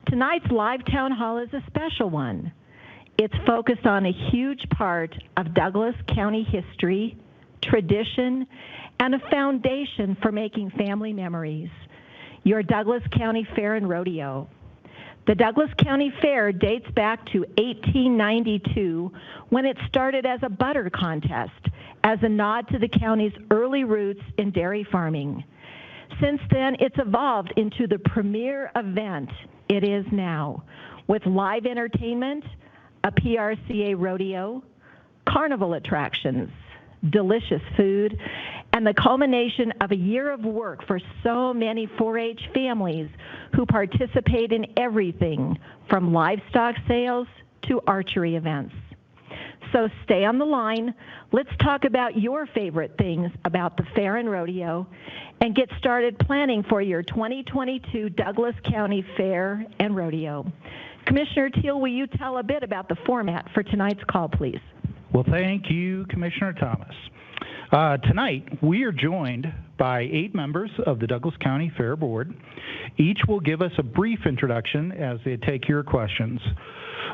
Tonight's live town hall is a special one. It's focused on a huge part of Douglas County history, tradition, and a foundation for making family memories. Your Douglas County Fair and Rodeo. The Douglas County Fair dates back to 1892 when it started as a butter contest as a nod to the county's early roots in dairy farming. Since then, it's evolved into the premier event it is now, with live entertainment, a PRCA rodeo, carnival attractions, delicious food, and the culmination of a year of work for so many 4-H families who participate in everything from livestock sales to archery events. So stay on the line. Let's talk about your favorite things about the Fair and Rodeo and get started planning for your 2022 Douglas County Fair and Rodeo. Commissioner Teal, will you tell a bit about the format for tonight's call, please? Well, thank you, Commissioner Thomas. Tonight, we are joined by 8 members of the Douglas County Fair Board. Each will give us a brief introduction as they take your questions.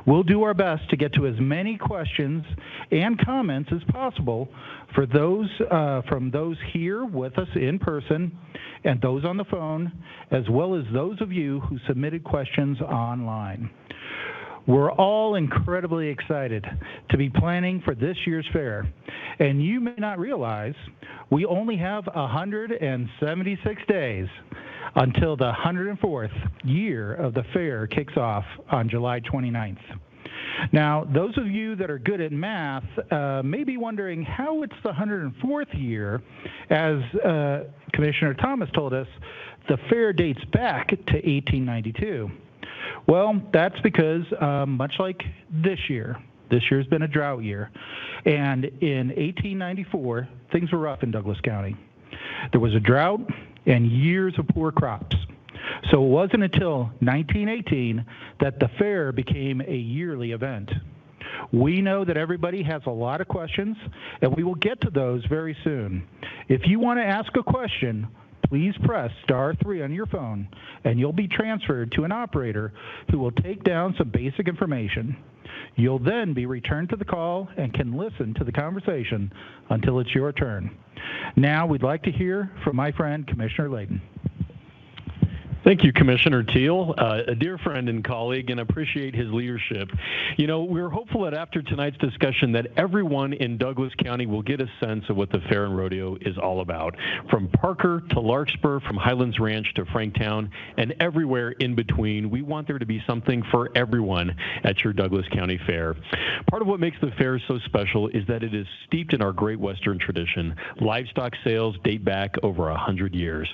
We'll do our best to get to as many questions and comments as possible for those from those here with us in person and those on the phone, as well as those of you who submitted questions online. We're all incredibly excited to be planning for this year's fair. And you may not realize we only have 176 days until the 104th year of the fair kicks off on July 29th. Now, those of you that are good at math may be wondering how it's the 104th year. As Commissioner Thomas told us, the fair dates back to 1892. Well, that's because much like this year's been a drought year. And in 1894, things were rough in Douglas County. There was a drought and years of poor crops. So it wasn't until 1918 that the fair became a yearly event. We know that everybody has a lot of questions, and we will get to those very soon. If you want to ask a question, please press *3 on your phone, and you'll be transferred to an operator who will take down some basic information. You'll then be returned to the call and can listen to the conversation until it's your turn. Now we'd like to hear from my friend, Commissioner Layton. Thank you, Commissioner Teal, a dear friend and colleague, and appreciate his leadership. You know, we're hopeful that after tonight's discussion that everyone in Douglas County will get a sense of what the Fair and Rodeo is all about, from Parker to Larkspur, from Highlands Ranch to Franktown, and everywhere in between. We want there to be something for everyone at your Douglas County Fair. Part of what makes the fair so special is that it is steeped in our great Western tradition. Livestock sales date back over 100 years.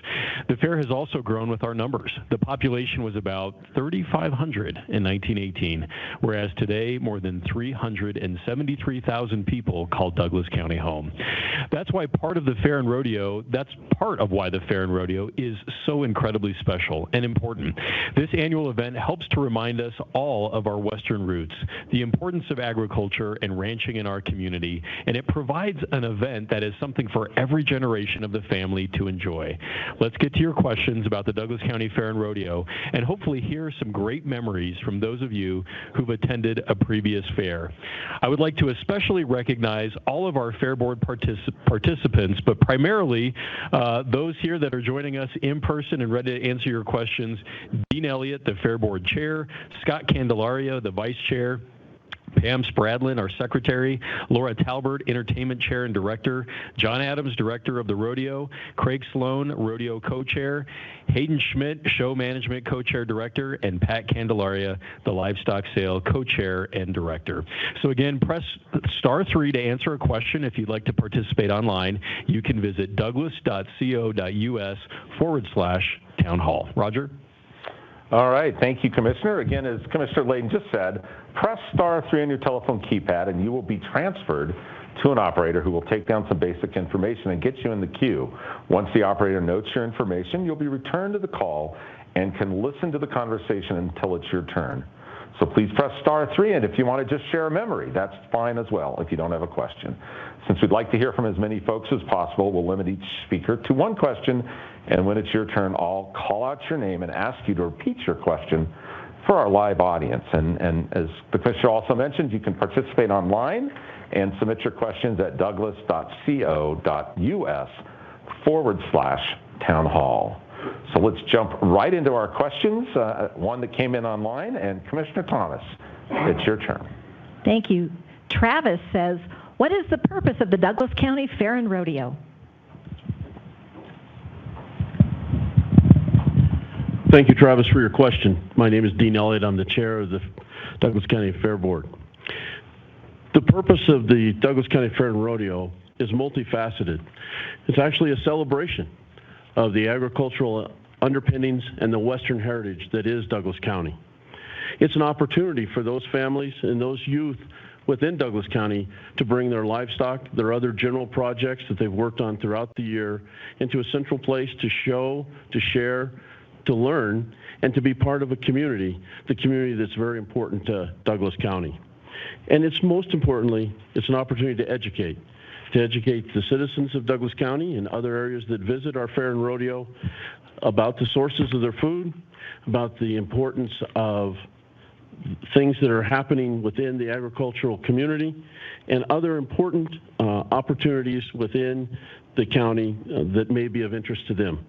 The fair has also grown with our numbers. The population was about 3,500 in 1918, whereas today more than 373,000 people call Douglas County home. That's why part of the Fair and Rodeo, that's part of why the Fair and Rodeo is so incredibly special and important. This annual event helps to remind us all of our Western roots, the importance of agriculture and ranching in our community, and it provides an event that is something for every generation of the family to enjoy. Let's get to your questions about the Douglas County Fair and Rodeo, and hopefully hear some great memories from those of you who've attended a previous fair. I would like to especially recognize all of our Fair Board participants, but primarily those here that are joining us in person and ready to answer your questions. Dean Elliott, the Fair Board Chair, Scott Candelaria, the Vice Chair, Pam Spradlin, our Secretary, Laura Talbert, Entertainment Chair and Director, John Adams, Director of the Rodeo, Craig Sloan, Rodeo Co-Chair, Hayden Schmidt, Show Management Co-Chair Director, and Pat Candelaria, the Livestock Sale Co-Chair and Director. So again, press *3 to answer a question. If you'd like to participate online, you can visit douglas.co.us/town hall. Roger? All right, thank you, Commissioner. Again, as Commissioner Layton just said, press *3 on your telephone keypad and you will be transferred to an operator who will take down some basic information and get you in the queue. Once the operator notes your information, you'll be returned to the call and can listen to the conversation until it's your turn. So please press *3, and if you want to just share a memory, that's fine as well if you don't have a question. Since we'd like to hear from as many folks as possible, we'll limit each speaker to one question, and when it's your turn, I'll call out your name and ask you to repeat your question for our live audience. And as the Commissioner also mentioned, you can participate online and submit your questions at douglas.co.us/town hall. So let's jump right into our questions, one that came in online, and Commissioner Thomas, it's your turn. Thank you. Travis says, what is the purpose of the Douglas County Fair and Rodeo? Thank you, Travis, for your question. My name is Dean Elliott. I'm the chair of the Douglas County Fair Board. The purpose of the Douglas County Fair and Rodeo is multifaceted. It's actually a celebration of the agricultural underpinnings and the Western heritage that is Douglas County. It's an opportunity for those families and those youth within Douglas County to bring their livestock, their other general projects that they've worked on throughout the year into a central place to show, to share, to learn, and to be part of a community, the community that's very important to Douglas County. And it's most importantly, it's an opportunity to educate the citizens of Douglas County and other areas that visit our fair and rodeo about the sources of their food, about the importance of things that are happening within the agricultural community, and other important opportunities within the county that may be of interest to them.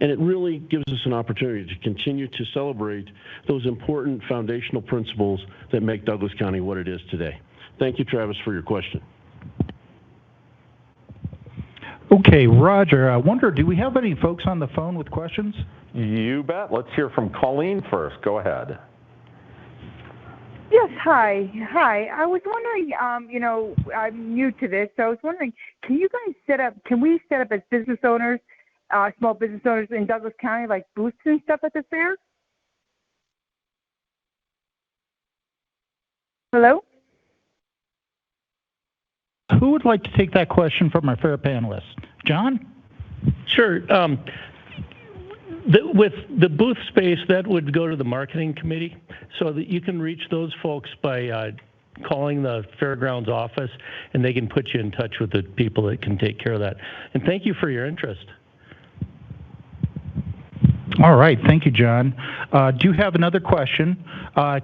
And it really gives us an opportunity to continue to celebrate those important foundational principles that make Douglas County what it is today. Thank you, Travis, for your question. Okay, Roger, I wonder, do we have any folks on the phone with questions? You bet. Let's hear from Colleen first. Go ahead. Yes, hi. I was wondering, I'm new to this, so I was wondering, can we set up as business owners, small business owners in Douglas County, like booths and stuff at the fair? Hello? Who would like to take that question from our fair panelists? John? Sure. With the booth space, that would go to the marketing committee, so that you can reach those folks by calling the fairgrounds office, and they can put you in touch with the people that can take care of that. And thank you for your interest. All right, thank you, John. Do have another question.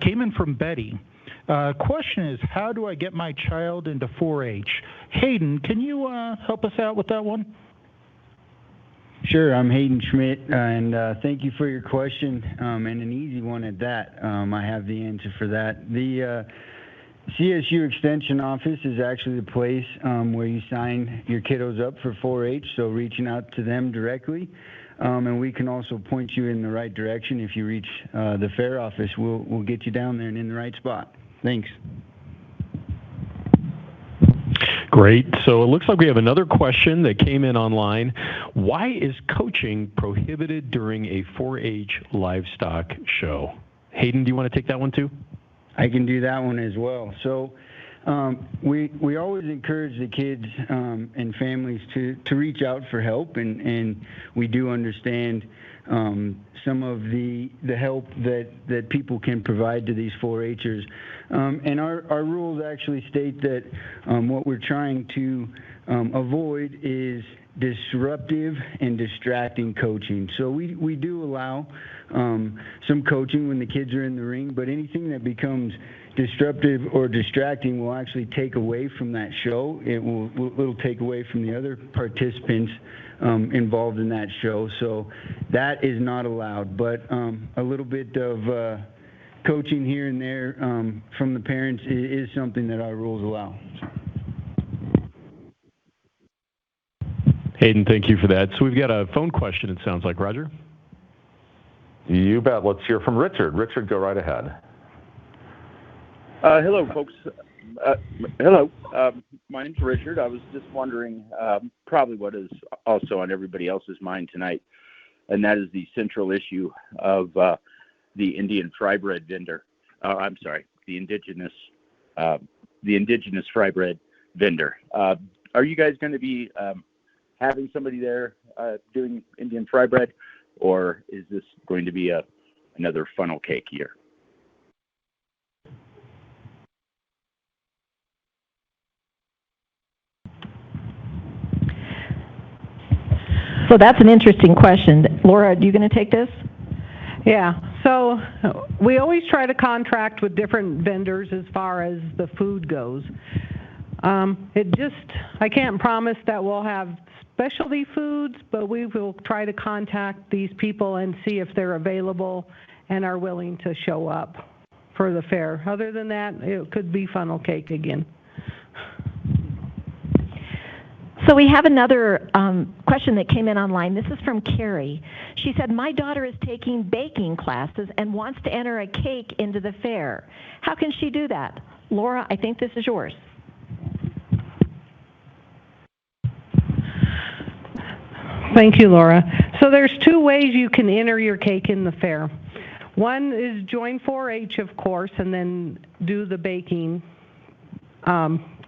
Came in from Betty. Question is, how do I get my child into 4-H? Hayden, can you help us out with that one? Sure, I'm Hayden Schmidt, and thank you for your question, and an easy one at that. I have the answer for that. The CSU Extension Office is actually the place where you sign your kiddos up for 4-H, so reaching out to them directly. And we can also point you in the right direction. If you reach the fair office, we'll get you down there and in the right spot. Thanks. Great. So it looks like we have another question that came in online. Why is coaching prohibited during a 4-H livestock show? Hayden, do you want to take that one too? I can do that one as well. So we always encourage the kids and families to reach out for help, and we do understand some of the help that people can provide to these 4-Hers. And our rules actually state that what we're trying to avoid is disruptive and distracting coaching. So we do allow some coaching when the kids are in the ring, but anything that becomes disruptive or distracting will actually take away from that show. It'll take away from the other participants involved in that show. So that is not allowed, but a little bit of coaching here and there from the parents is something that our rules allow. Hayden, thank you for that. So we've got a phone question, it sounds like. Roger? You bet. Let's hear from Richard. Richard, go right ahead. Hello, folks. Hello. My name's Richard. I was just wondering probably what is also on everybody else's mind tonight, and that is the central issue of the Indian fry bread vendor. I'm sorry, the indigenous fry bread vendor. Are you guys going to be having somebody there doing Indian fry bread, or is this going to be another funnel cake year? So that's an interesting question. Laura, are you going to take this? Yeah. So we always try to contract with different vendors as far as the food goes. I can't promise that we'll have specialty foods, but we will try to contact these people and see if they're available and are willing to show up for the fair. Other than that, it could be funnel cake again. So we have another question that came in online. This is from Carrie. She said, my daughter is taking baking classes and wants to enter a cake into the fair. How can she do that? Laura, I think this is yours. Thank you, Laura. So there's two ways you can enter your cake in the fair. One is join 4-H, of course, and then do the baking,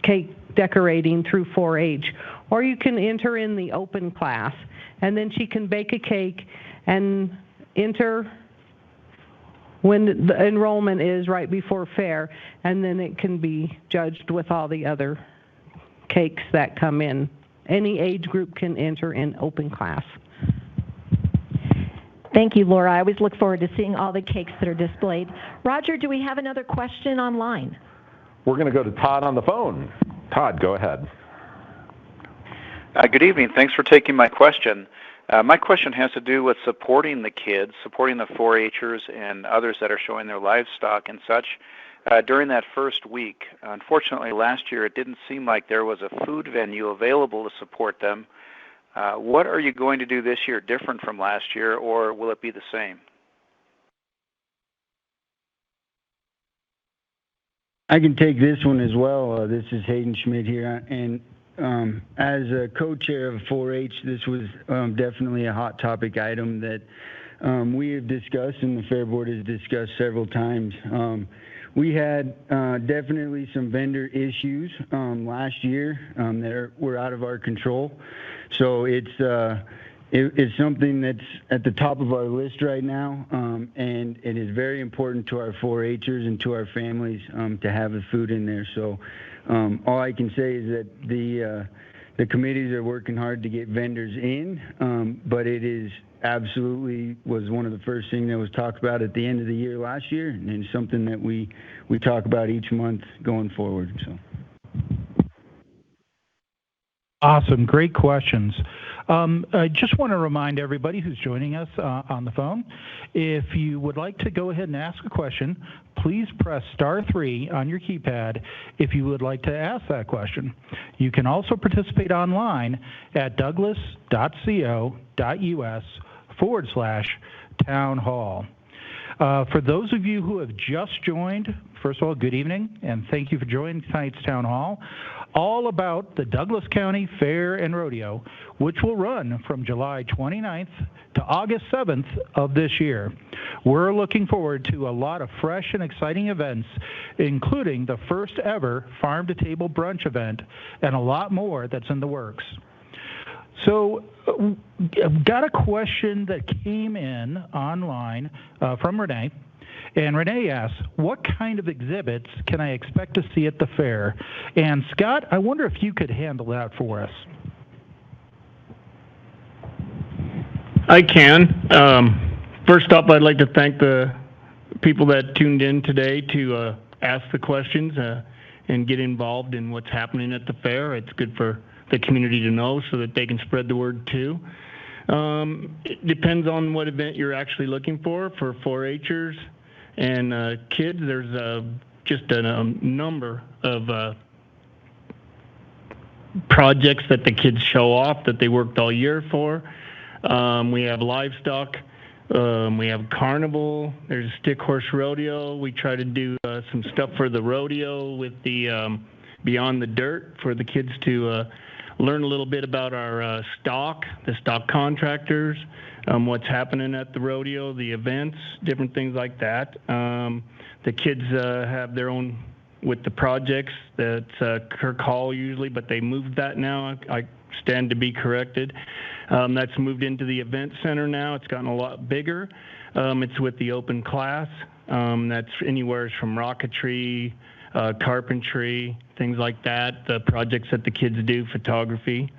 cake decorating through 4-H. Or you can enter in the open class, and then she can bake a cake and enter when the enrollment is right before fair, and then it can be judged with all the other cakes that come in. Any age group can enter in open class. Thank you, Laura. I always look forward to seeing all the cakes that are displayed. Roger, do we have another question online? We're going to go to Todd on the phone. Todd, go ahead. Good evening. Thanks for taking my question. My question has to do with supporting the kids, supporting the 4-Hers and others that are showing their livestock and such during that first week. Unfortunately, last year it didn't seem like there was a food venue available to support them. What are you going to do this year different from last year, or will it be the same? I can take this one as well. This is Hayden Schmidt here, and as a co-chair of 4-H, this was definitely a hot topic item that we have discussed and the Fair Board has discussed several times. We had definitely some vendor issues last year that were out of our control. So it's something that's at the top of our list right now, and it is very important to our 4-Hers and to our families to have the food in there. So all I can say is that the committees are working hard to get vendors in, but it is absolutely was one of the first things that was talked about at the end of the year last year, and it's something that we talk about each month going forward. So. Awesome. Great questions. I just want to remind everybody who's joining us on the phone, if you would like to go ahead and ask a question, please press *3 on your keypad if you would like to ask that question. You can also participate online at douglas.co.us/town hall. For those of you who have just joined, first of all, good evening, and thank you for joining tonight's Town Hall, all about the Douglas County Fair and Rodeo, which will run from July 29th to August 7th of this year. We're looking forward to a lot of fresh and exciting events, including the first ever farm-to-table brunch event and a lot more that's in the works. So I've got a question that came in online from Renee. And Renee asks, what kind of exhibits can I expect to see at the fair? And Scott, I wonder if you could handle that for us. I can. First off, I'd like to thank the people that tuned in today to ask the questions and get involved in what's happening at the fair. It's good for the community to know so that they can spread the word too. It depends on what event you're actually looking for 4-Hers and kids. There's just a number of projects that the kids show off that they worked all year for. We have livestock. We have carnival. There's a stick horse rodeo. We try to do some stuff for the rodeo with the Beyond the Dirt for the kids to learn a little bit about our the stock contractors, what's happening at the rodeo, the events, different things like that. The kids have their own with the projects. That's Kirk Hall usually, but they moved that now. I stand to be corrected. That's moved into the event center now. It's gotten a lot bigger. It's with the open class. That's anywhere from rocketry, carpentry, things like that, the projects that the kids do, photography.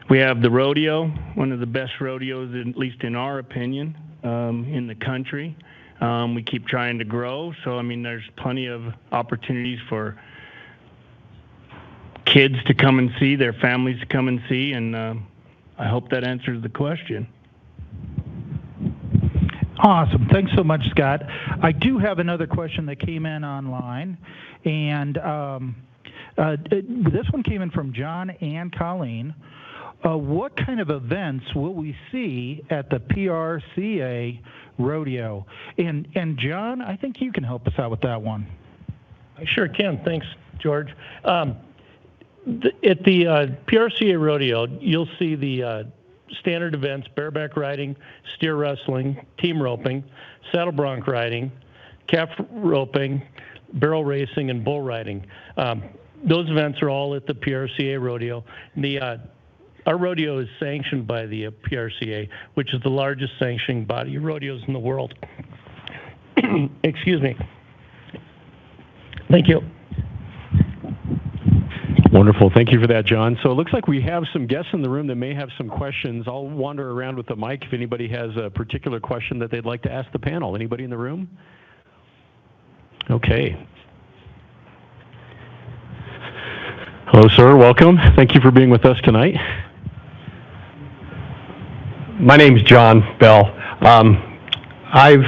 We have the rodeo, one of the best rodeos, at least in our opinion, in the country. We keep trying to grow, so I mean, there's plenty of opportunities for kids to come and see, their families to come and see, and I hope that answers the question. Awesome. Thanks so much, Scott. I do have another question that came in online, and this one came in from John and Colleen. What kind of events will we see at the PRCA Rodeo? And John, I think you can help us out with that one. I sure can. Thanks, George. At the PRCA Rodeo, you'll see the standard events: bareback riding, steer wrestling, team roping, saddle bronc riding, calf roping, barrel racing, and bull riding. Those events are all at the PRCA Rodeo. Our rodeo is sanctioned by the PRCA, which is the largest sanctioning body of rodeos in the world. Excuse me. Thank you. Wonderful. Thank you for that, John. So it looks like we have some guests in the room that may have some questions. I'll wander around with the mic if anybody has a particular question that they'd like to ask the panel. Anybody in the room? Okay. Hello, sir. Welcome. Thank you for being with us tonight. My name's John Bell. I've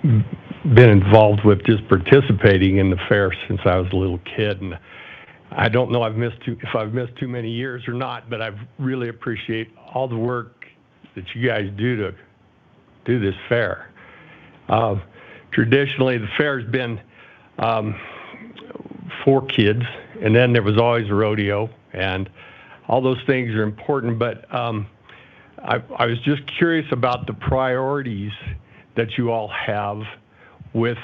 been involved with just participating in the fair since I was a little kid, and I don't know if I've missed too many years or not, but I really appreciate all the work that you guys do to do this fair. Traditionally, the fair's been for kids, and then there was always a rodeo, and all those things are important, but I was just curious about the priorities that you all have with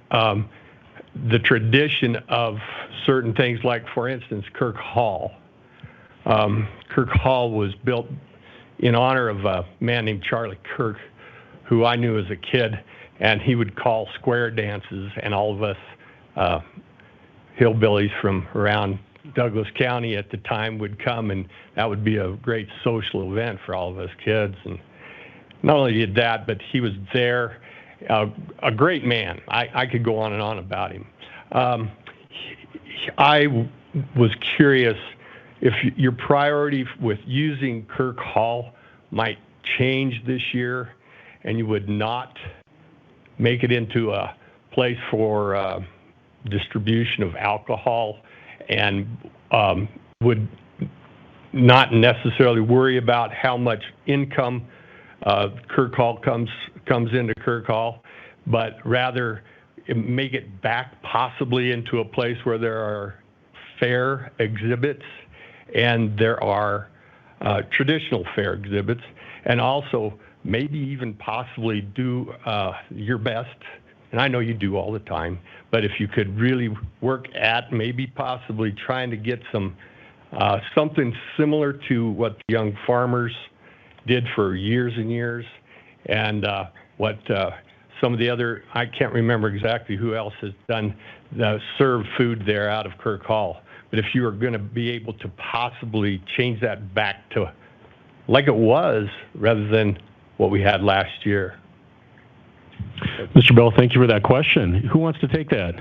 the tradition of certain things, like, for instance, Kirk Hall. Kirk Hall was built in honor of a man named Charlie Kirk, who I knew as a kid, and he would call square dances, and all of us hillbillies from around Douglas County at the time would come, and that would be a great social event for all of us kids. And not only did that, but he was there, a great man. I could go on and on about him. I was curious if your priority with using Kirk Hall might change this year, and you would not make it into a place for distribution of alcohol, and would not necessarily worry about how much income Kirk Hall comes into Kirk Hall, but rather make it back possibly into a place where there are fair exhibits and there are traditional fair exhibits, and also maybe even possibly do your best, and I know you do all the time, but if you could really work at maybe possibly trying to get some something similar to what the young farmers did for years and years, and what some of the other, I can't remember exactly who else has done, serve food there out of Kirk Hall. But if you are going to be able to possibly change that back to like it was rather than what we had last year. Mr. Bell, thank you for that question. Who wants to take that?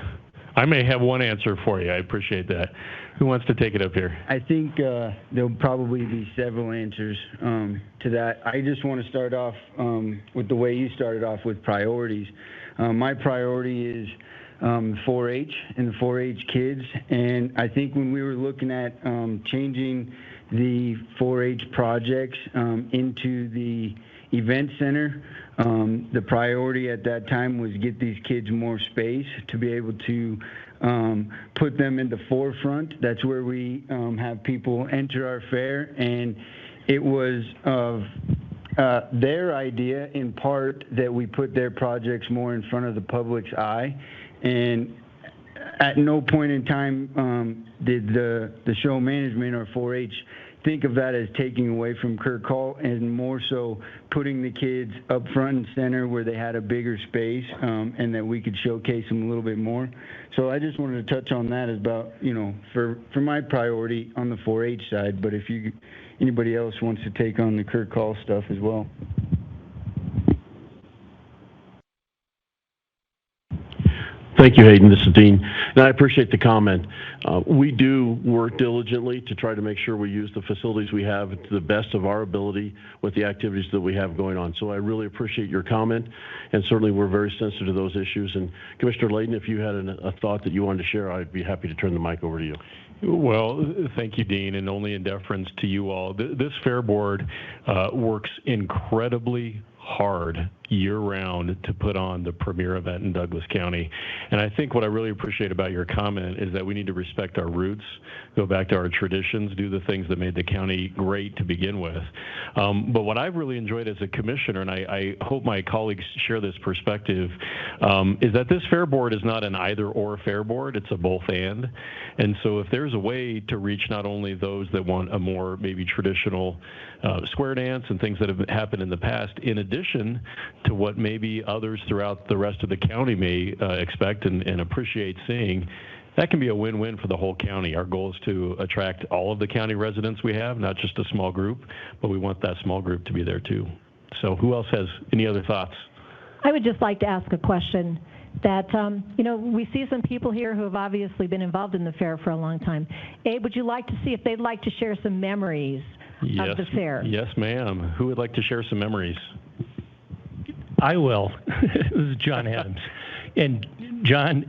I may have one answer for you. I appreciate that. Who wants to take it up here? I think there'll probably be several answers to that. I just want to start off with the way you started off with priorities. My priority is 4-H and the 4-H kids, and I think when we were looking at changing the 4-H projects into the event center, the priority at that time was get these kids more space to be able to put them in the forefront. That's where we have people enter our fair, and it was of their idea in part that we put their projects more in front of the public's eye, and at no point in time did the show management or 4-H think of that as taking away from Kirk Hall, and more so putting the kids up front and center where they had a bigger space, and that we could showcase them a little bit more. So I just wanted to touch on that about, for my priority on the 4-H side. But if you anybody else wants to take on the Kirk Hall stuff as well. Thank you, Hayden. This is Dean, and I appreciate the comment. We do work diligently to try to make sure we use the facilities we have to the best of our ability with the activities that we have going on. So I really appreciate your comment, and certainly we're very sensitive to those issues. And Commissioner Layden, if you had a thought that you wanted to share, I'd be happy to turn the mic over to you. Well, thank you, Dean, and only in deference to you all. This Fair Board works incredibly hard year-round to put on the premier event in Douglas County. And I think what I really appreciate about your comment is that we need to respect our roots, go back to our traditions, do the things that made the county great to begin with. But what I've really enjoyed as a commissioner, and I hope my colleagues share this perspective, is that this Fair Board is not an either-or Fair Board, it's a both-and. And so if there's a way to reach not only those that want a more maybe traditional square dance and things that have happened in the past, in addition to what maybe others throughout the rest of the county may expect and appreciate seeing, that can be a win-win for the whole county. Our goal is to attract all of the county residents we have, not just a small group, but we want that small group to be there too. So who else has any other thoughts? I would just like to ask a question that, we see some people here who have obviously been involved in the fair for a long time. Abe, would you like to see if they'd like to share some memories of the fair? Yes, ma'am. Who would like to share some memories? I will. This is John Adams. And John,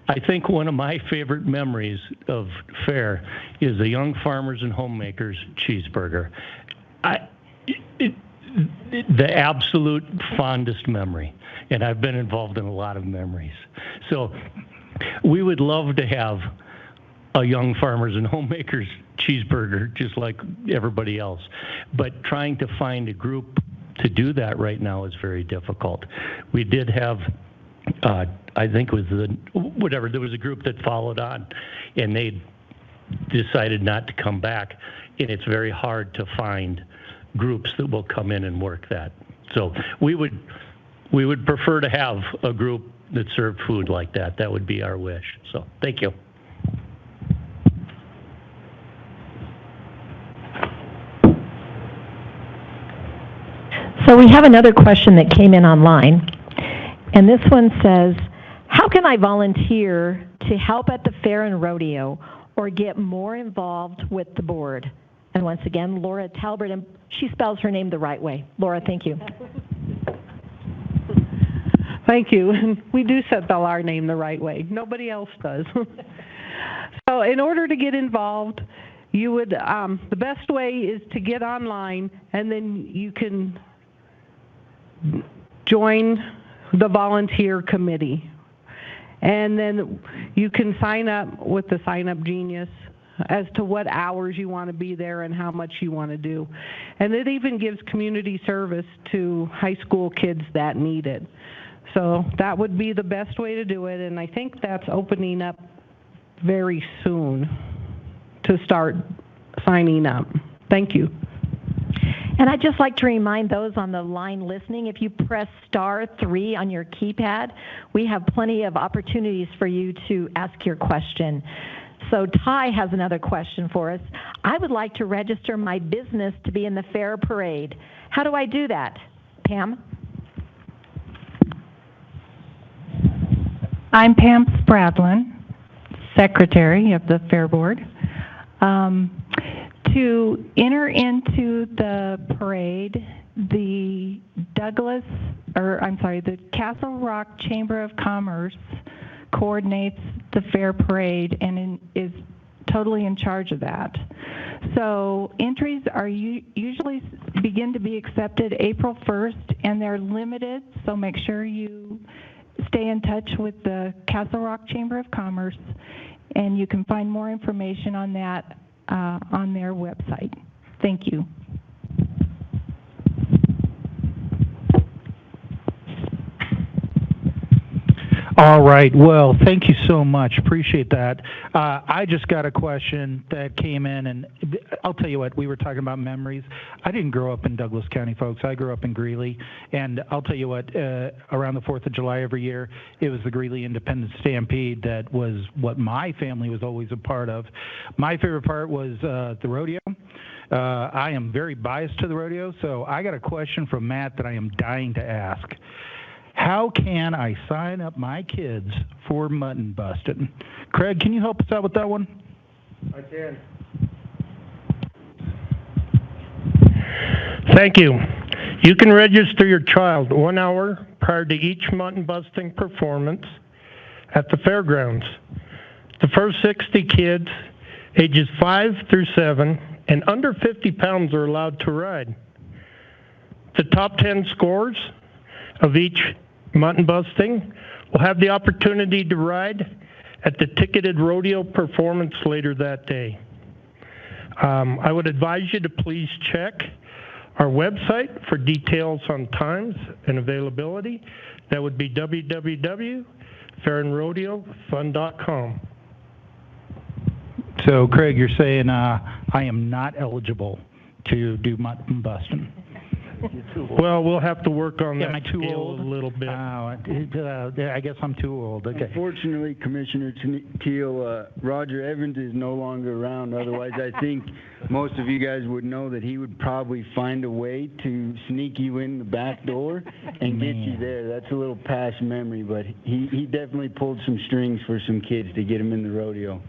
I think one of my favorite memories of fair is the Young Farmers and Homemakers cheeseburger. The absolute fondest memory. And I've been involved in a lot of memories. So we would love to have a Young Farmers and Homemakers cheeseburger just like everybody else. But trying to find a group to do that right now is very difficult. We did have, I think it was there was a group that followed on, and they decided not to come back, and it's very hard to find groups that will come in and work that. So we would prefer to have a group that served food like that. That would be our wish. So thank you. So we have another question that came in online, and this one says, how can I volunteer to help at the fair and rodeo or get more involved with the board? And once again, Laura Talbert, and she spells her name the right way. Laura, thank you. Thank you. We do spell our name the right way. Nobody else does. So in order to get involved, you would, the best way is to get online, and then you can join the volunteer committee. And then you can sign up with the Sign Up Genius as to what hours you want to be there and how much you want to do. And it even gives community service to high school kids that need it. So that would be the best way to do it, and I think that's opening up very soon to start signing up. Thank you. And I'd just like to remind those on the line listening, if you press *3 on your keypad, we have plenty of opportunities for you to ask your question. So Ty has another question for us. I would like to register my business to be in the fair parade. How do I do that? Pam? I'm Pam Spradlin, Secretary of the Fair Board. To enter into the parade, the Castle Rock Chamber of Commerce coordinates the fair parade and is totally in charge of that. So entries are usually begin to be accepted April 1st, and they're limited, so make sure you stay in touch with the Castle Rock Chamber of Commerce, and you can find more information on that on their website. Thank you. All right. Well, thank you so much. Appreciate that. I just got a question that came in, and I'll tell you what, we were talking about memories. I didn't grow up in Douglas County, folks. I grew up in Greeley, and I'll tell you what, around the 4th of July every year, it was the Greeley Independence Stampede that was what my family was always a part of. My favorite part was the rodeo. I am very biased to the rodeo, so I got a question from Matt that I am dying to ask. How can I sign up my kids for mutton busting? Craig, can you help us out with that one? I can. Thank you. You can register your child 1 hour prior to each mutton busting performance at the fairgrounds. The first 60 kids, ages 5 through 7, and under 50 pounds are allowed to ride. The top 10 scores of each mutton busting will have the opportunity to ride at the ticketed rodeo performance later that day. I would advise you to please check our website for details on times and availability. That would be www.fairandrodeofun.com. So, Craig, you're saying I am not eligible to do mutton busting? Well, we'll have to work on that Am I too scale old? a little bit. I guess I'm too old. Okay. Unfortunately, Commissioner Teal, Roger Evans is no longer around. Otherwise, I think most of you guys would know that he would probably find a way to sneak you in the back door and get you there. That's a little past memory, but he definitely pulled some strings for some kids to get them in the rodeo.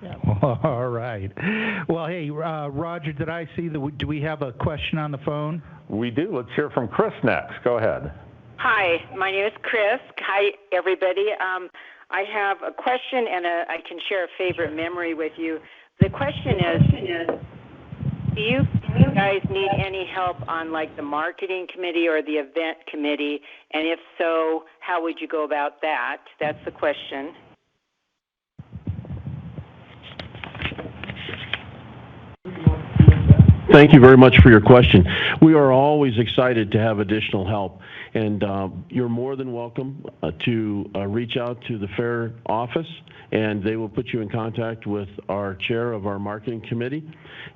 All right. Well, hey, Roger, did I see that? Do we have a question on the phone? We do. Let's hear from Chris next. Go ahead. Hi, my name is Chris. Hi, everybody. I have a question and I can share a favorite memory with you. The question is, do you guys need any help on like the marketing committee or the event committee? And if so, how would you go about that? That's the question. Thank you very much for your question. We are always excited to have additional help, and you're more than welcome to reach out to the fair office, and they will put you in contact with our chair of our marketing committee,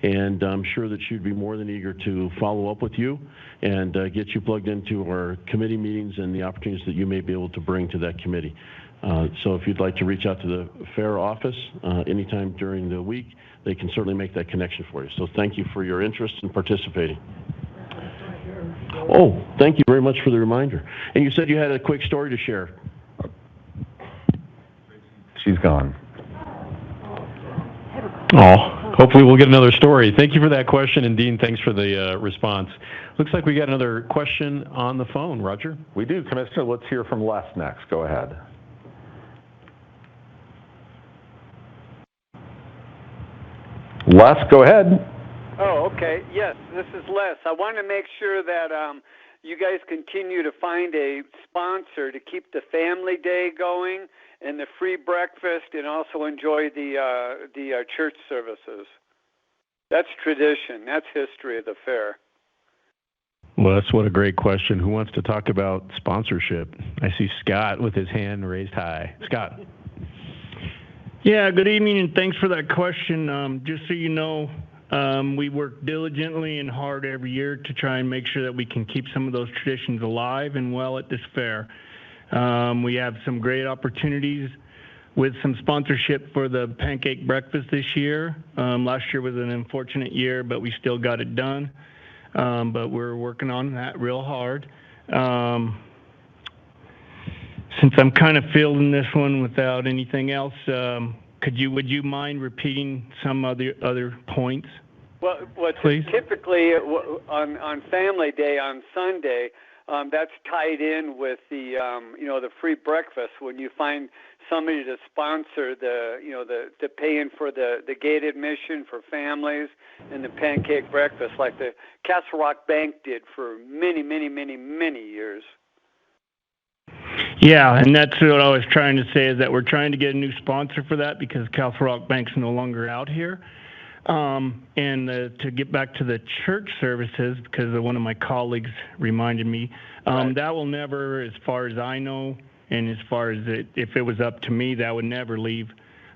and I'm sure that she'd be more than eager to follow up with you and get you plugged into our committee meetings and the opportunities that you may be able to bring to that committee. So if you'd like to reach out to the fair office anytime during the week, they can certainly make that connection for you. So thank you for your interest in participating. Oh, thank you very much for the reminder. And you said you had a quick story to share. She's gone. Oh, hopefully we'll get another story. Thank you for that question, and Dean, thanks for the response. Looks like we got another question on the phone. Roger? We do, Commissioner. Let's hear from Les next. Go ahead. Les, go ahead. Oh, okay. Yes, this is Les. I want to make sure that you guys continue to find a sponsor to keep the family day going and the free breakfast, and also enjoy the church services. That's tradition. That's history of the fair. Les, what a great question. Who wants to talk about sponsorship? I see Scott with his hand raised high. Scott. Yeah, good evening, and thanks for that question. Just so you know, we work diligently and hard every year to try and make sure that we can keep some of those traditions alive and well at this fair. We have some great opportunities with some sponsorship for the pancake breakfast this year. Last year was an unfortunate year, but we still got it done. But we're working on that real hard. Since I'm kind of fielding this one without anything else, would you mind repeating some other points? Well, please? Typically on Family Day on Sunday, that's tied in with the free breakfast. When you find somebody to sponsor the paying for the gate admission for families and the pancake breakfast, like the Castle Rock Bank did for many, many, many, many years. Yeah, and that's what I was trying to say, is that we're trying to get a new sponsor for that because Castle Rock Bank's no longer out here. And to get back to the church services, because one of my colleagues reminded me, that will never, as far as I know, and as far as if it was up to me, that would never leave.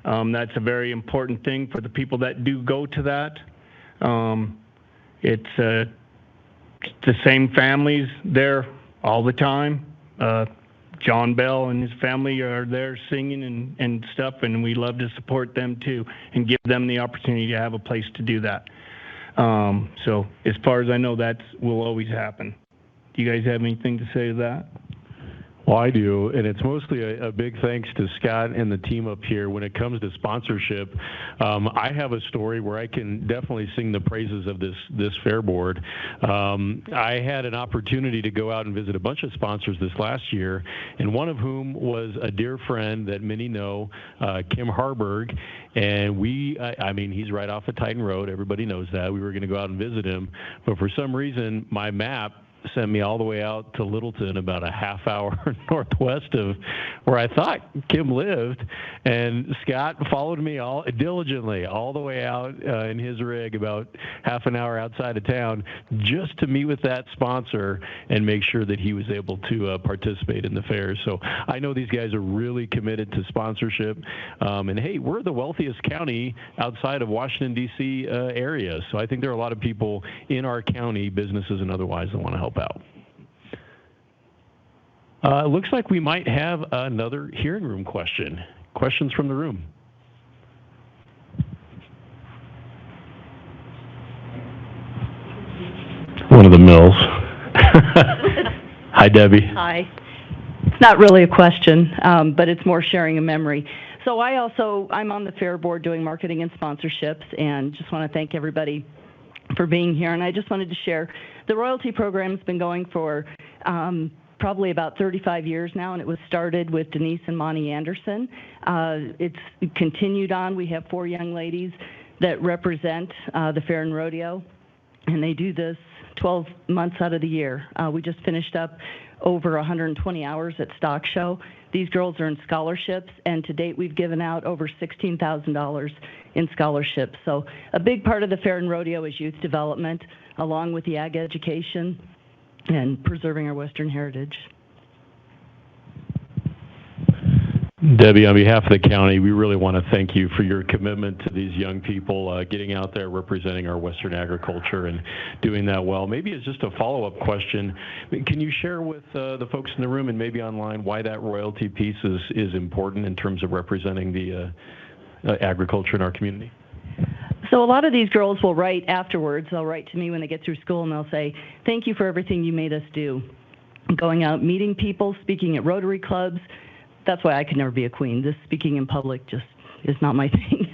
That's a very important thing for the people that do go to that. It's the same families there all the time. John Bell and his family are there singing and stuff, and we love to support them too and give them the opportunity to have a place to do that. So as far as I know, that will always happen. Do you guys have anything to say to that? Well, I do, and it's mostly a big thanks to Scott and the team up here. When it comes to sponsorship, I have a story where I can definitely sing the praises of this fair board. I had an opportunity to go out and visit a bunch of sponsors this last year, and one of whom was a dear friend that many know, Kim Harburg. And he's right off of Titan Road. Everybody knows that. We were going to go out and visit him, but for some reason, my map sent me all the way out to Littleton, about a half hour northwest of where I thought Kim lived. And Scott followed me diligently all the way out in his rig, about half an hour outside of town, just to meet with that sponsor and make sure that he was able to participate in the fair. So I know these guys are really committed to sponsorship. And hey, we're the wealthiest county outside of Washington, D.C. area. So I think there are a lot of people in our county, businesses and otherwise, that want to help out. It looks like we might have another hearing room question. Questions from the room? One of the mills. Hi, Debbie. Hi. It's not really a question, but it's more sharing a memory. So I'm on the fair board doing marketing and sponsorships, and just want to thank everybody for being here. And I just wanted to share, the royalty program's been going for probably about 35 years now, and it was started with Denise and Monty Anderson. It's continued on. We have 4 young ladies that represent the fair and rodeo, and they do this 12 months out of the year. We just finished up over 120 hours at Stock Show. These girls are in scholarships, and to date we've given out over $16,000 in scholarships. So a big part of the fair and rodeo is youth development, along with the ag education and preserving our Western heritage. Debbie, on behalf of the county, we really want to thank you for your commitment to these young people, getting out there, representing our Western agriculture and doing that well. Maybe it's just a follow-up question. Can you share with the folks in the room and maybe online why that royalty piece is important in terms of representing the agriculture in our community? So a lot of these girls will write afterwards. They'll write to me when they get through school, and they'll say, thank you for everything you made us do. Going out, meeting people, speaking at Rotary clubs. That's why I could never be a queen. This speaking in public just is not my thing.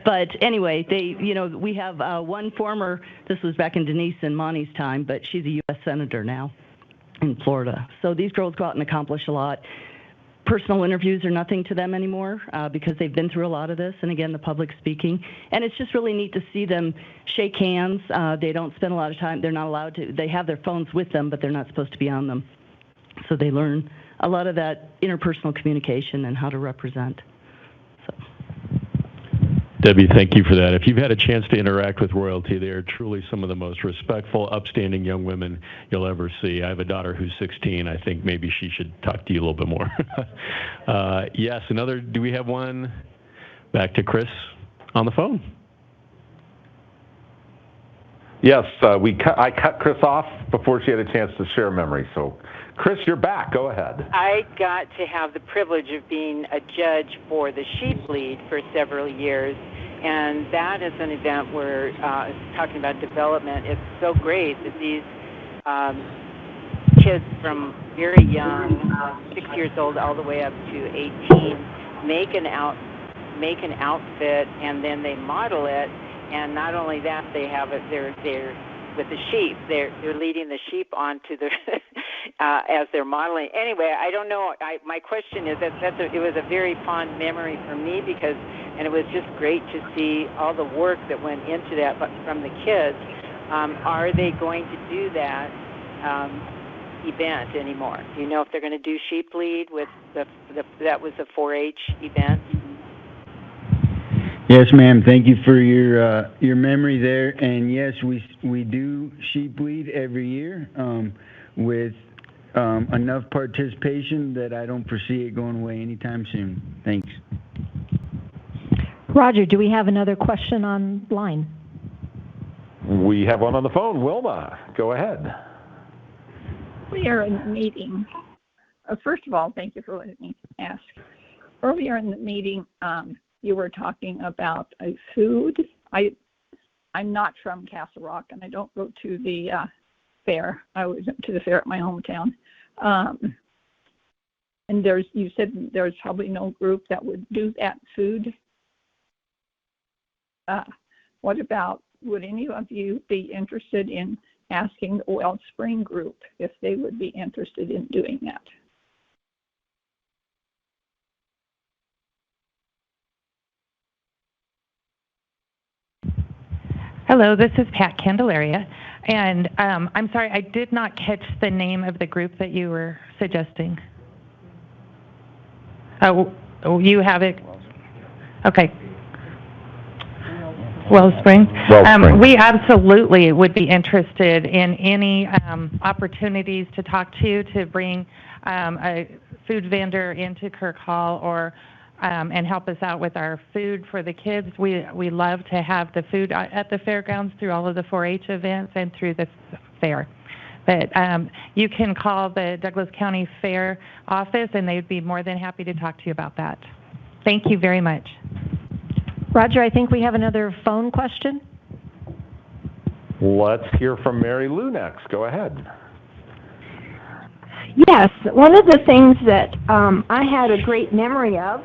But anyway, we have one former, this was back in Denise and Monty's time, but she's a U.S. Senator now in Florida. So these girls go out and accomplish a lot. Personal interviews are nothing to them anymore because they've been through a lot of this, and again, the public speaking. And it's just really neat to see them shake hands. They don't spend a lot of time. They're not allowed to. They have their phones with them, but they're not supposed to be on them. So they learn a lot of that interpersonal communication and how to represent. So. Debbie, thank you for that. If you've had a chance to interact with royalty, they are truly some of the most respectful, upstanding young women you'll ever see. I have a daughter who's 16. I think maybe she should talk to you a little bit more. Yes, do we have one? Back to Chris on the phone. Yes, I cut Chris off before she had a chance to share a memory. So, Chris, you're back. Go ahead. I got to have the privilege of being a judge for the sheep bleed for several years, and that is an event where, talking about development, it's so great that these kids from very young, 6 years old all the way up to 18, make an outfit, and then they model it. And not only that, they have it. They're with the sheep. They're leading the sheep onto the as they're modeling. Anyway, I don't know. My question is it was a very fond memory for me and it was just great to see all the work that went into that from the kids. Are they going to do that event anymore? Do you know if they're going to do sheep bleed with that was a 4-H event? Yes, ma'am. Thank you for your memory there. And yes, we do sheep bleed every year with enough participation that I don't foresee it going away anytime soon. Thanks. Roger, do we have another question online? We have one on the phone. Wilma, go ahead. We are in the meeting. First of all, thank you for letting me ask. Earlier in the meeting, you were talking about a food. I'm not from Castle Rock, and I don't go to the fair. I was to the fair at my hometown. And you said there's probably no group that would do that food. What about, would any of you be interested in asking the Wellspring group if they would be interested in doing that? Hello, this is Pat Candelaria, and I'm sorry, I did not catch the name of the group that you were suggesting. Oh, you have it? Okay. Wellspring. We absolutely would be interested in any opportunities to talk to you, to bring a food vendor into Kirk Hall or and help us out with our food for the kids. We love to have the food at the fairgrounds through all of the 4-H events and through the fair. But you can call the Douglas County Fair office, and they'd be more than happy to talk to you about that. Thank you very much. Roger, I think we have another phone question. Let's hear from Mary Lou next. Go ahead. Yes, one of the things that I had a great memory of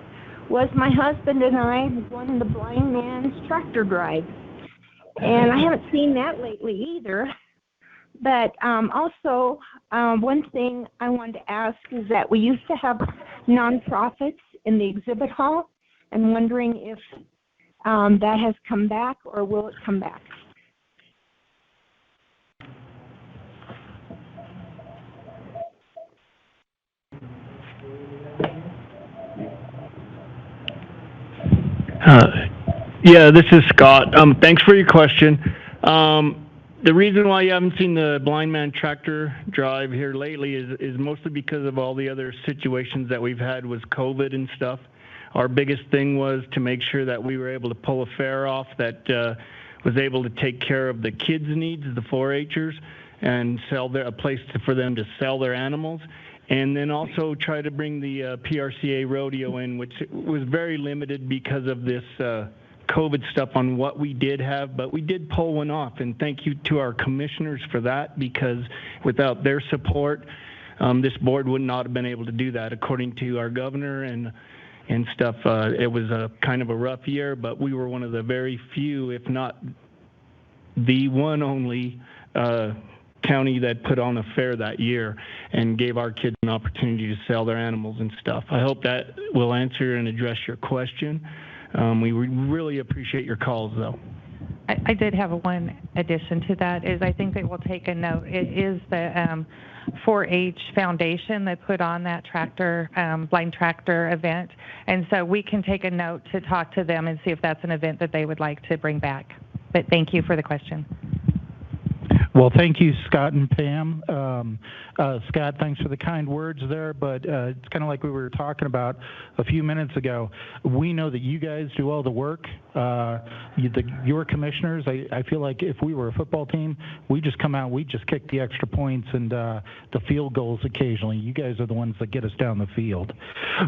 was my husband and I won the blind man's tractor drive. And I haven't seen that lately either. But also, one thing I wanted to ask is that we used to have nonprofits in the exhibit hall. I'm wondering if that has come back, or will it come back? Yeah, this is Scott. Thanks for your question. The reason why you haven't seen the blind man tractor drive here lately is mostly because of all the other situations that we've had with COVID and stuff. Our biggest thing was to make sure that we were able to pull a fair off that was able to take care of the kids' needs, the 4-Hers, and a place for them to sell their animals. And then also try to bring the PRCA rodeo in, which was very limited because of this COVID stuff on what we did have, but we did pull one off. And thank you to our commissioners for that, because without their support, this board would not have been able to do that. According to our governor and stuff, it was a kind of a rough year, but we were one of the very few, if not the one only, county that put on a fair that year and gave our kids an opportunity to sell their animals and stuff. I hope that will answer and address your question. We really appreciate your calls, though. I did have one addition to that, is I think that we'll take a note. It is the 4-H Foundation that put on that blind tractor event, and so we can take a note to talk to them and see if that's an event that they would like to bring back. But thank you for the question. Well, thank you, Scott and Pam. Scott, thanks for the kind words there, but it's kind of like we were talking about a few minutes ago. We know that you guys do all the work. Your commissioners, I feel like if we were a football team, we just come out, we just kick the extra points and the field goals occasionally. You guys are the ones that get us down the field.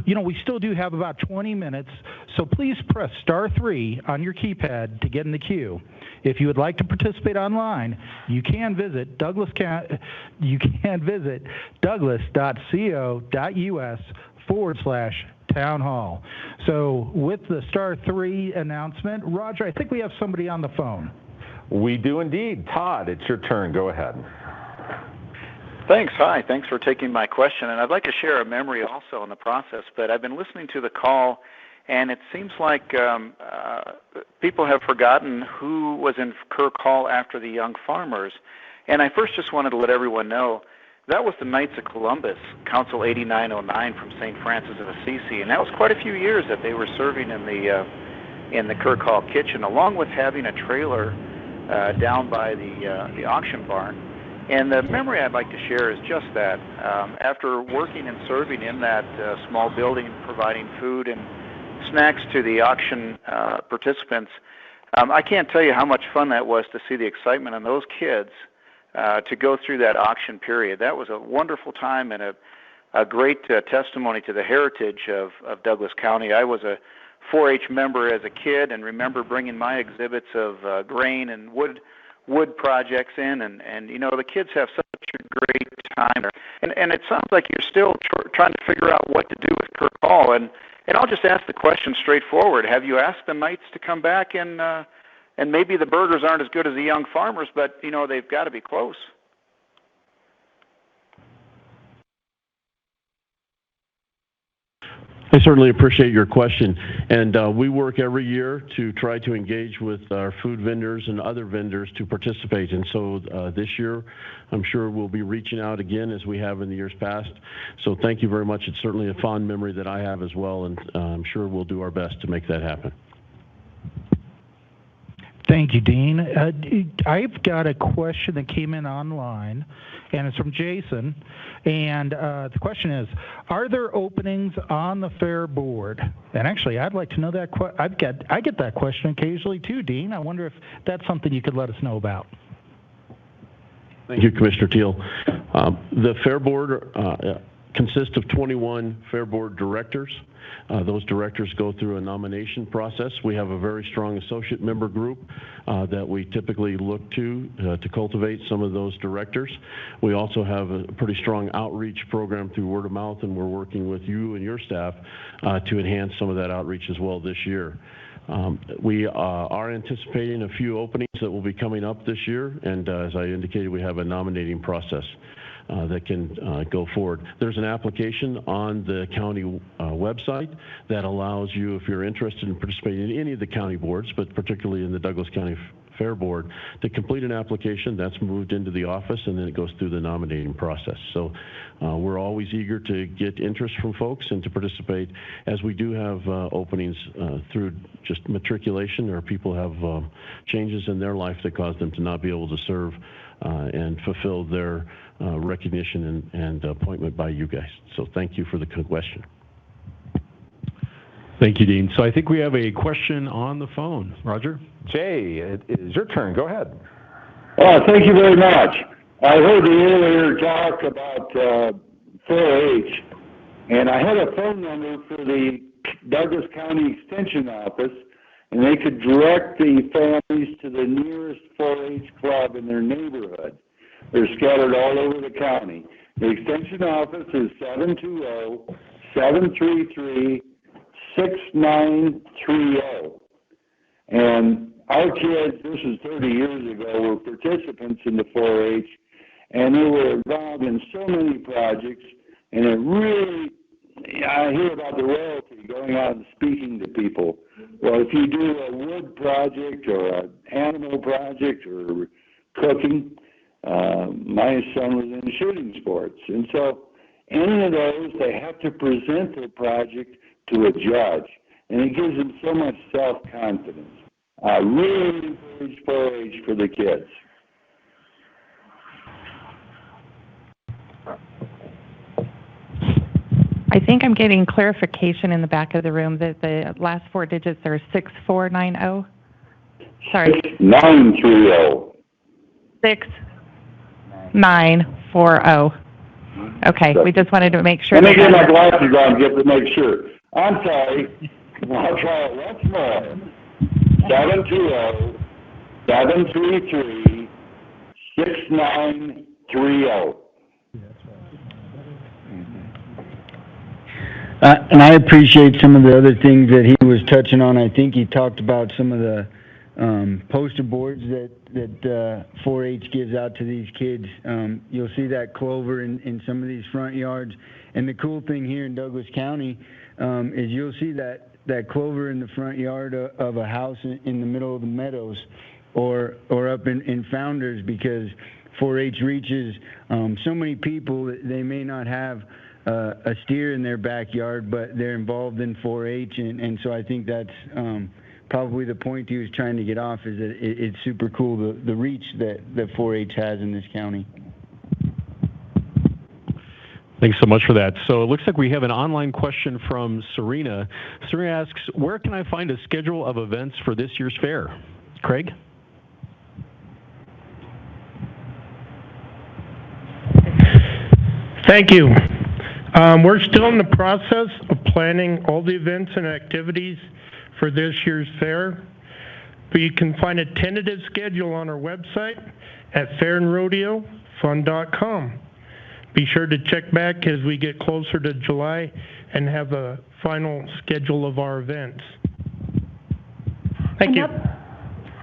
You know, we still do have about 20 minutes, so please press *3 on your keypad to get in the queue. If you would like to participate online, you can visit douglas.co.us/town hall. So with the *3 announcement, Roger, I think we have somebody on the phone. We do indeed. Todd, it's your turn. Go ahead. Thanks. Hi. Thanks for taking my question. And I'd like to share a memory also in the process, but I've been listening to the call, and it seems like people have forgotten who was in Kirk Hall after the Young Farmers. And I first just wanted to let everyone know that was the Knights of Columbus, Council 8909 from St. Francis of Assisi, and that was quite a few years that they were serving in the Kirk Hall kitchen, along with having a trailer down by the auction barn. And the memory I'd like to share is just that. After working and serving in that small building, providing food and snacks to the auction participants, I can't tell you how much fun that was to see the excitement on those kids to go through that auction period. That was a wonderful time and a great testimony to the heritage of Douglas County. I was a 4-H member as a kid and remember bringing my exhibits of grain and wood projects in, and the kids have such a great time. And it sounds like you're still trying to figure out what to do with Kirk Hall. And I'll just ask the question straightforward. Have you asked the Knights to come back and maybe the burgers aren't as good as the young farmers, but they've got to be close. I certainly appreciate your question, and we work every year to try to engage with our food vendors and other vendors to participate. And so this year, I'm sure we'll be reaching out again as we have in the years past. So thank you very much. It's certainly a fond memory that I have as well, and I'm sure we'll do our best to make that happen. Thank you, Dean. I've got a question that came in online, and it's from Jason. And the question is, are there openings on the fair board? And actually, I'd like to know that. I get that question occasionally too, Dean. I wonder if that's something you could let us know about. Thank you, Commissioner Teal. The fair board consists of 21 fair board directors. Those directors go through a nomination process. We have a very strong associate member group that we typically look to cultivate some of those directors. We also have a pretty strong outreach program through word of mouth, and we're working with you and your staff to enhance some of that outreach as well this year. We are anticipating a few openings that will be coming up this year, and as I indicated, we have a nominating process that can go forward. There's an application on the county website that allows you, if you're interested in participating in any of the county boards, but particularly in the Douglas County Fair Board, to complete an application. That's moved into the office, and then it goes through the nominating process. So we're always eager to get interest from folks and to participate, as we do have openings through just matriculation, or people have changes in their life that cause them to not be able to serve and fulfill their recognition and appointment by you guys. So thank you for the question. Thank you, Dean. So I think we have a question on the phone. Roger? Jay, it is your turn. Go ahead. Thank you very much. I heard the earlier talk about 4-H, and I had a phone number for the Douglas County Extension Office, and they could direct the families to the nearest 4-H club in their neighborhood. They're scattered all over the county. The Extension Office is 720-733-6930. And our kids, this is 30 years ago, were participants in the 4-H, and they were involved in so many projects, and it really, I hear about the royalty going out and speaking to people. Well, if you do a wood project or an animal project or cooking, my son was in shooting sports. And so any of those, they have to present their project to a judge, and it gives them so much self-confidence. I really encourage 4-H for the kids. I think I'm getting clarification in the back of the room that the last four digits are 6490. Sorry. 6930. 6940. Okay, we just wanted to make sure. Let me get my glasses on just to make sure. I'm sorry. I'll try it once more. 720-733-6930. And I appreciate some of the other things that he was touching on. I think he talked about some of the poster boards that 4-H gives out to these kids. You'll see that clover in some of these front yards. And the cool thing here in Douglas County is you'll see that clover in the front yard of a house in the middle of the meadows or up in Founders, because 4-H reaches so many people that they may not have a steer in their backyard, but they're involved in 4-H, and so I think that's probably the point he was trying to get off, is that it's super cool, the reach that 4-H has in this county. Thanks so much for that. So it looks like we have an online question from Serena. Serena asks, where can I find a schedule of events for this year's fair? Craig? Thank you. We're still in the process of planning all the events and activities for this year's fair, but you can find a tentative schedule on our website at fairandrodeofun.com. Be sure to check back as we get closer to July and have a final schedule of our events. Thank you.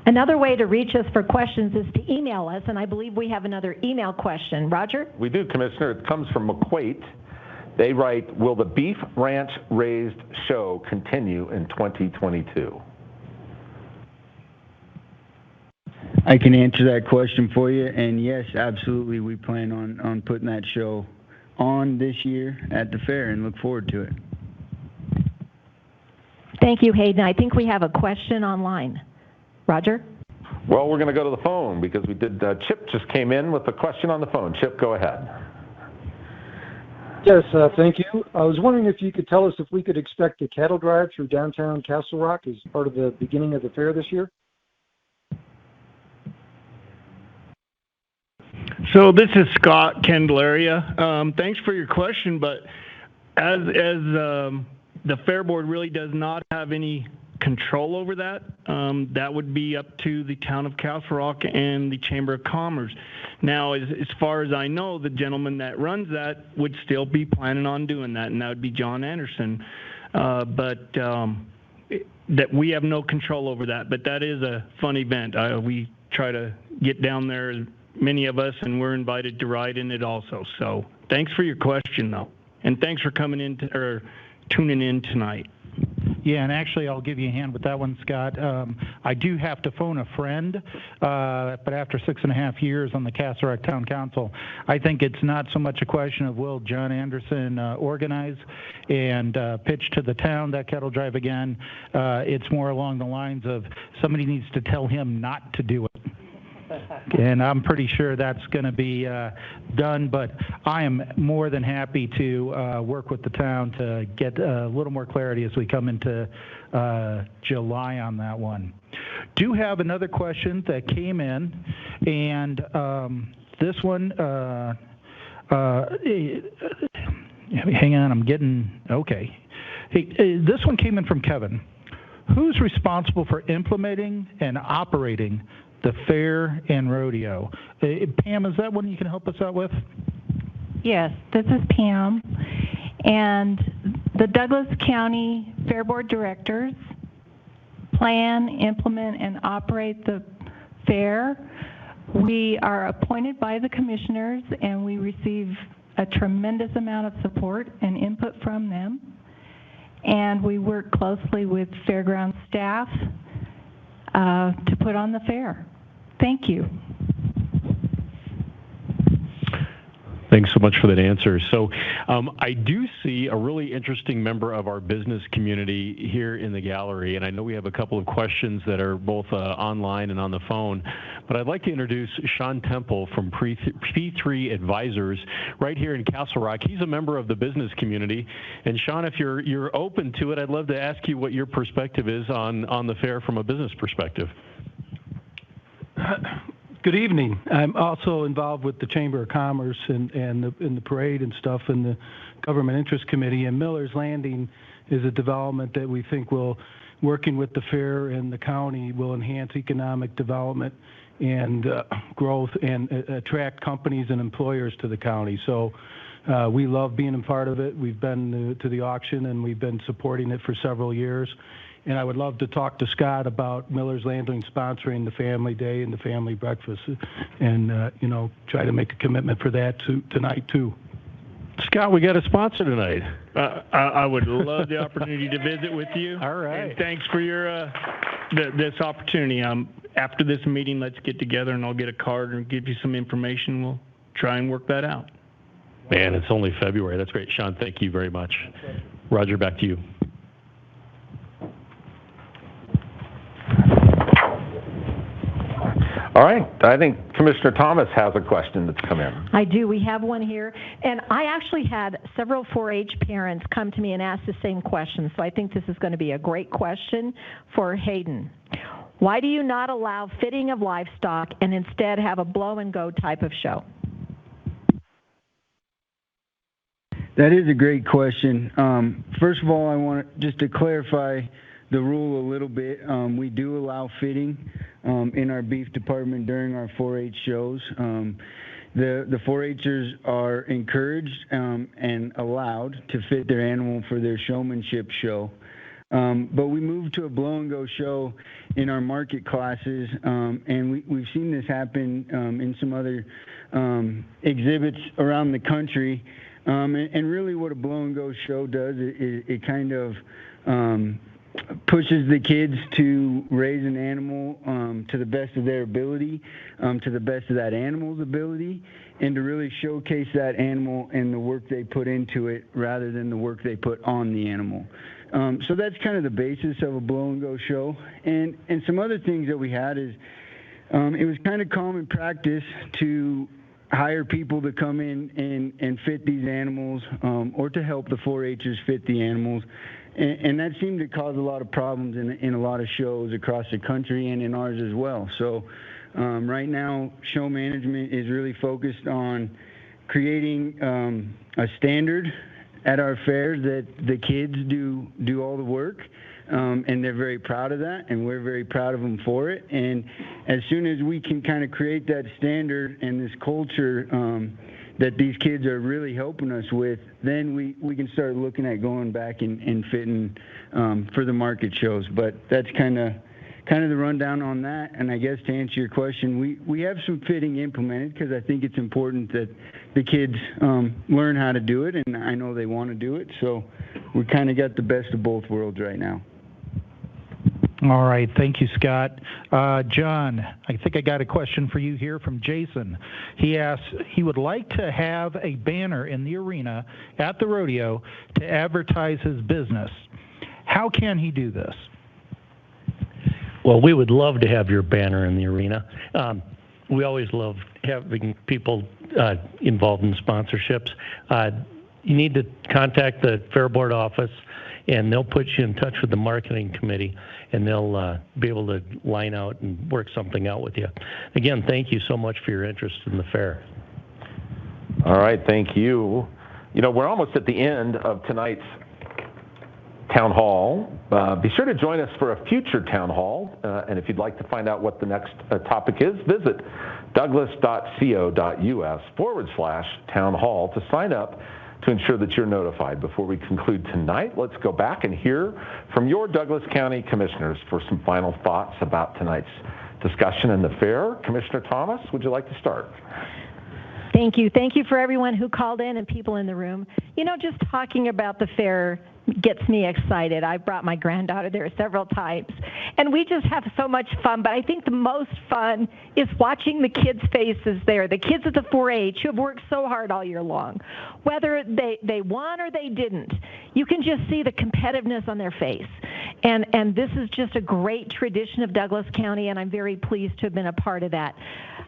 Another way to reach us for questions is to email us, and I believe we have another email question. Roger? We do, Commissioner. It comes from McQuate. They write, will the Beef Ranch Raised show continue in 2022? I can answer that question for you, and yes, absolutely, we plan on putting that show on this year at the fair and look forward to it. Thank you, Hayden. I think we have a question online. Roger? Well, we're going to go to the phone because we did. Chip just came in with a question on the phone. Chip, go ahead. Yes, thank you. I was wondering if you could tell us if we could expect a cattle drive through downtown Castle Rock as part of the beginning of the fair this year? So this is Scott Candelaria. Thanks for your question, but as the Fair Board really does not have any control over that, that would be up to the town of Castle Rock and the Chamber of Commerce. Now, as far as I know, the gentleman that runs that would still be planning on doing that, and that would be John Anderson. But that we have no control over that. But that is a fun event. We try to get down there, many of us, and we're invited to ride in it also. So thanks for your question, though, and thanks for coming in or tuning in tonight. Yeah, and actually, I'll give you a hand with that one, Scott. I do have to phone a friend, but after 6.5 years on the Castle Rock Town Council, I think it's not so much a question of will John Anderson organize and pitch to the town that cattle drive again. It's more along the lines of somebody needs to tell him not to do it. And I'm pretty sure that's going to be done, but I am more than happy to work with the town to get a little more clarity as we come into July on that one. Do have another question that came in, and this one, hang on, I'm getting, okay. Hey, this one came in from Kevin. Who's responsible for implementing and operating the fair and rodeo? Pam, is that one you can help us out with? Yes, this is Pam. And the Douglas County Fair Board directors plan, implement, and operate the fair. We are appointed by the commissioners, and we receive a tremendous amount of support and input from them. And we work closely with fairground staff to put on the fair. Thank you. Thanks so much for that answer. So I do see a really interesting member of our business community here in the gallery, and I know we have a couple of questions that are both online and on the phone, but I'd like to introduce Sean Temple from P3 Advisors right here in Castle Rock. He's a member of the business community, and Sean, if you're open to it, I'd love to ask you what your perspective is on the fair from a business perspective. Good evening. I'm also involved with the Chamber of Commerce and the parade and stuff and the Government Interest Committee. And Miller's Landing is a development that we think will, working with the fair and the county, will enhance economic development and growth and attract companies and employers to the county. So we love being a part of it. We've been to the auction and we've been supporting it for several years. And I would love to talk to Scott about Miller's Landing sponsoring the Family Day and the Family Breakfast and, try to make a commitment for that tonight, too. Scott, we got a sponsor tonight. I would love the opportunity to visit with you. All right. And thanks for your this opportunity. After this meeting, let's get together and I'll get a card and give you some information. We'll try and work that out. Man, it's only February. That's great. Sean, thank you very much. Roger, back to you. All right. I think Commissioner Thomas has a question that's come in. I do. We have one here. And I actually had several 4-H parents come to me and ask the same question. So I think this is going to be a great question for Hayden. Why do you not allow fitting of livestock and instead have a blow-and-go type of show? That is a great question. First of all, I want just to clarify the rule a little bit. We do allow fitting in our beef department during our 4-H shows. The 4-Hers are encouraged and allowed to fit their animal for their showmanship show. But we moved to a blow-and-go show in our market classes, and we've seen this happen in some other exhibits around the country. And really what a blow-and-go show does, it kind of pushes the kids to raise an animal to the best of their ability, to the best of that animal's ability, and to really showcase that animal and the work they put into it rather than the work they put on the animal. So that's kind of the basis of a blow-and-go show. And some other things that we had is it was kind of common practice to hire people to come in and fit these animals or to help the 4-Hers fit the animals. And that seemed to cause a lot of problems in a lot of shows across the country and in ours as well. So right now, show management is really focused on creating a standard at our fairs that the kids do all the work, and they're very proud of that, and we're very proud of them for it. And as soon as we can kind of create that standard and this culture that these kids are really helping us with, then we can start looking at going back and fitting for the market shows. But that's kind of the rundown on that. And I guess to answer your question, we have some fitting implemented because I think it's important that the kids learn how to do it, and I know they want to do it. So we kind of got the best of both worlds right now. All right. Thank you, Scott. John, I think I got a question for you here from Jason. He asks, he would like to have a banner in the arena at the rodeo to advertise his business. How can he do this? Well, we would love to have your banner in the arena. We always love having people involved in sponsorships. You need to contact the Fair Board office, and they'll put you in touch with the marketing committee, and they'll be able to line out and work something out with you. Again, thank you so much for your interest in the fair. All right, thank you. You know, we're almost at the end of tonight's Town Hall. Be sure to join us for a future Town Hall, and if you'd like to find out what the next topic is, visit douglas.co.us/Town Hall to sign up to ensure that you're notified. Before we conclude tonight, let's go back and hear from your Douglas County Commissioners for some final thoughts about tonight's discussion in the fair. Commissioner Thomas, would you like to start? Thank you. Thank you for everyone who called in and people in the room. You know, just talking about the fair gets me excited. I brought my granddaughter there several times, and we just have so much fun. But I think the most fun is watching the kids' faces there, the kids at the 4-H who have worked so hard all year long. Whether they won or they didn't, you can just see the competitiveness on their face. And this is just a great tradition of Douglas County, and I'm very pleased to have been a part of that.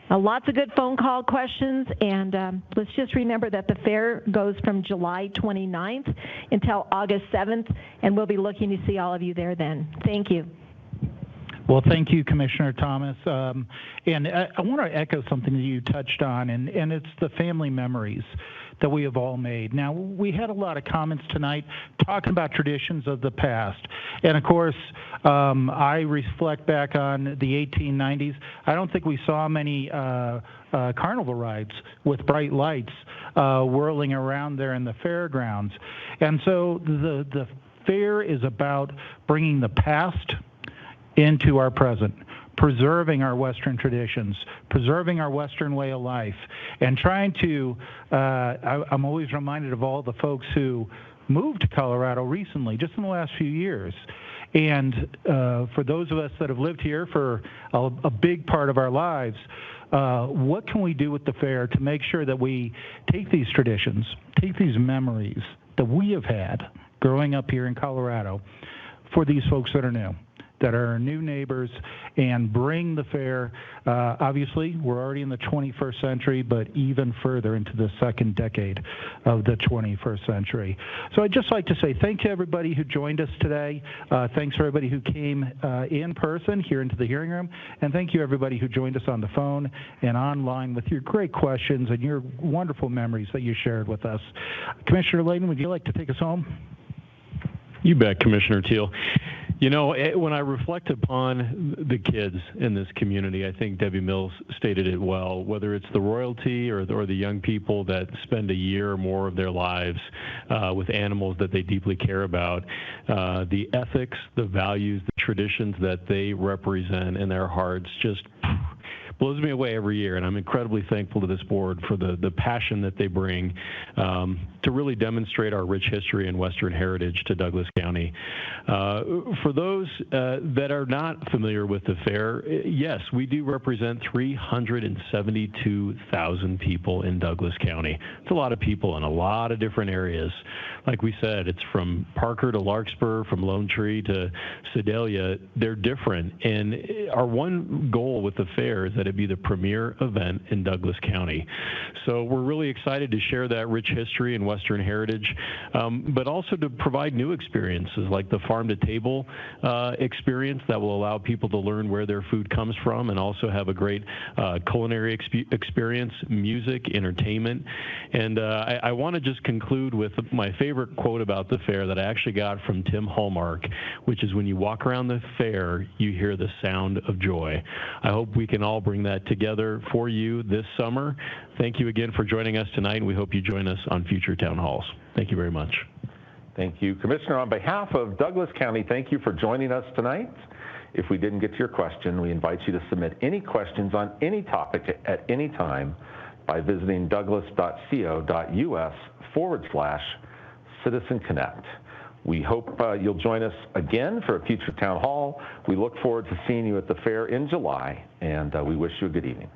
Lots of good phone call questions, and let's just remember that the fair goes from July 29th until August 7th, and we'll be looking to see all of you there then. Thank you. Well, thank you, Commissioner Thomas. And I want to echo something that you touched on, and it's the family memories that we have all made. Now, we had a lot of comments tonight talking about traditions of the past. And, of course, I reflect back on the 1890s. I don't think we saw many carnival rides with bright lights whirling around there in the fairgrounds. And so the fair is about bringing the past into our present, preserving our Western traditions, preserving our Western way of life, and trying to, I'm always reminded of all the folks who moved to Colorado recently, just in the last few years. And for those of us that have lived here for a big part of our lives, what can we do with the fair to make sure that we take these traditions, take these memories that we have had growing up here in Colorado for these folks that are new? that are our new neighbors and bring the fair. Obviously, we're already in the 21st century, but even further into the second decade of the 21st century. So I'd just like to say thank you to everybody who joined us today. Thanks for everybody who came in person here into the hearing room. And thank you everybody who joined us on the phone and online with your great questions and your wonderful memories that you shared with us. Commissioner Layden, would you like to take us home? You bet, Commissioner Teal. You know, when I reflect upon the kids in this community, I think Debbie Mills stated it well, whether it's the royalty or the young people that spend a year or more of their lives with animals that they deeply care about, the ethics, the values, the traditions that they represent in their hearts just blows me away every year, and I'm incredibly thankful to this board for the passion that they bring to really demonstrate our rich history and Western heritage to Douglas County. For those that are not familiar with the fair, yes, we do represent 372,000 people in Douglas County. It's a lot of people in a lot of different areas. Like we said, it's from Parker to Larkspur, from Lone Tree to Sedalia. They're different, and our one goal with the fair is that it be the premier event in Douglas County. So we're really excited to share that rich history and Western heritage, but also to provide new experiences like the farm-to-table experience that will allow people to learn where their food comes from and also have a great culinary experience, music, entertainment. And I want to just conclude with my favorite quote about the fair that I actually got from Tim Hallmark, which is, when you walk around the fair, you hear the sound of joy. I hope we can all bring that together for you this summer. Thank you again for joining us tonight, and we hope you join us on future town halls. Thank you very much. Thank you, Commissioner. On behalf of Douglas County, thank you for joining us tonight. If we didn't get to your question, we invite you to submit any questions on any topic at any time by visiting douglas.co.us/Citizen Connect. We hope you'll join us again for a future town hall. We look forward to seeing you at the fair in July, and we wish you a good evening.